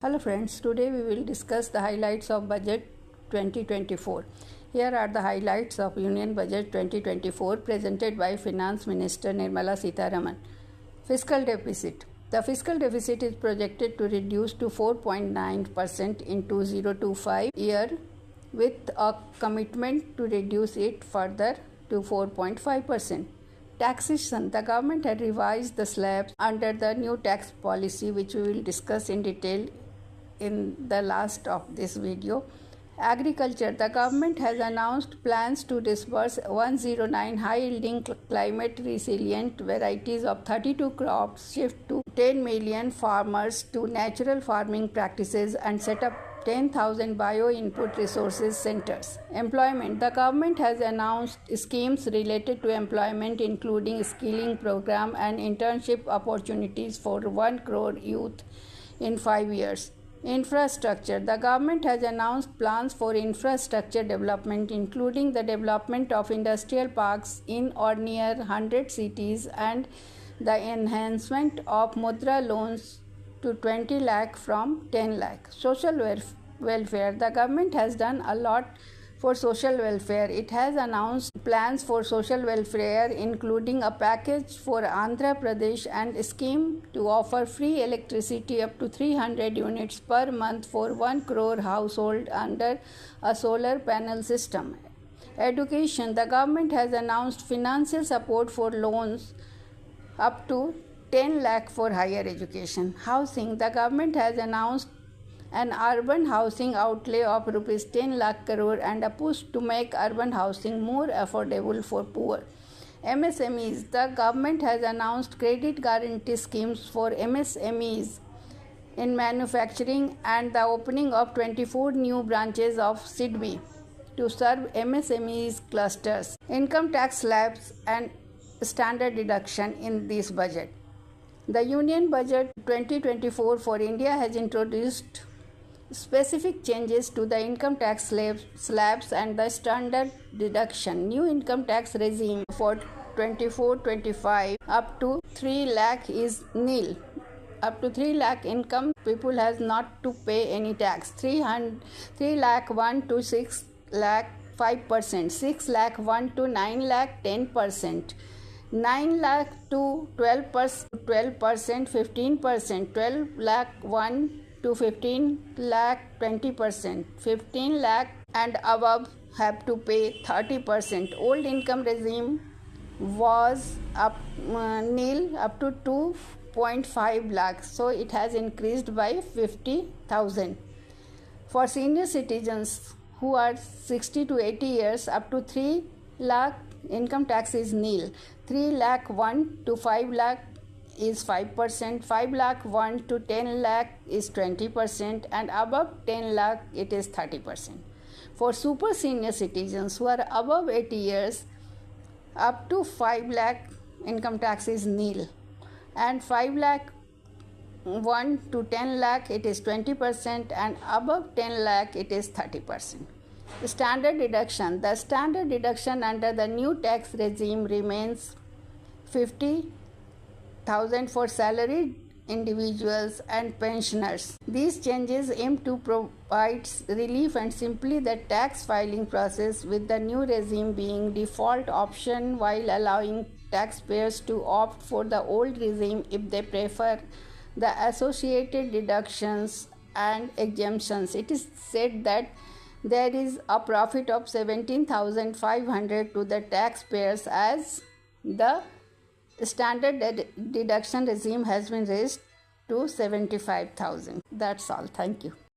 Hello friends, today we will discuss the highlights of budget 2024. Here are the highlights of Union Budget 2024 presented by Finance Minister Nirmala Sitharaman. Fiscal deficit. The fiscal deficit is projected to reduce to 4.9% in 2025 year with a commitment to reduce it further to 4.5%. Taxation. The government had revised the slabs under the new tax policy, which we will discuss in detail in the last of this video. Agriculture. The government has announced plans to disburse 109 high-yielding climate resilient varieties of 32 crops, shift to 10 million farmers to natural farming practices and set up 10,000 bio-input resources centers. Employment. The government has announced schemes related to employment including skilling program and internship opportunities for 1 crore youth in 5 years. Infrastructure. The government has announced plans for infrastructure development including the development of industrial parks in or near 100 cities and the enhancement of Mudra loans to 20 lakh from 10 lakh. Social welfare. The government has done a lot for social welfare. It has announced plans for social welfare including a package for Andhra Pradesh and a scheme to offer free electricity up to 300 units per month for 1 crore household under a solar panel system. Education. The government has announced financial support for loans up to 10 lakh for higher education. Housing. The government has announced an urban housing outlay of rupees 10 lakh crore and a push to make urban housing more affordable for poor. MSMEs. The government has announced credit guarantee schemes for MSMEs in manufacturing and the opening of 24 new branches of SIDBI to serve MSMEs clusters. Income tax slabs and standard deduction in this budget. The Union Budget 2024 for India has introduced specific changes to the income tax slabs and the standard deduction. New income tax regime for 24-25 up to 3 lakh is nil. Up to 3 lakh income, people has not to pay any tax. 3 lakh 1 to 6 lakh 5%, 6 lakh 1 to 9 lakh 10%, 9 lakh to 12%, 15%, 12 lakh 1 to 15 lakh 20%, 15 lakh and above have to pay 30%. Old income regime was nil up to 2.5 lakhs, so it has increased by 50,000. For senior citizens who are 60 to 80 years, up to 3 lakh income tax is nil. 3 lakh 1 to 5 lakh is 5%, 5 lakh 1 to 10 lakh is 20%, and above 10 lakh it is 30%. For super senior citizens who are above 80 years, up to 5 lakh income tax is nil, and 5 lakh 1 to 10 lakh it is 20%, and above 10 lakh it is 30%. Standard deduction. The standard deduction under the new tax regime remains 50,000 for salaried individuals and pensioners. These changes aim to provide relief and simply the tax filing process, with the new regime being default option while allowing taxpayers to opt for the old regime if they prefer the associated deductions and exemptions. It is said that there is a profit of 17,500 to the taxpayers as the standard deduction regime has been raised to 75,000. That's all. Thank you.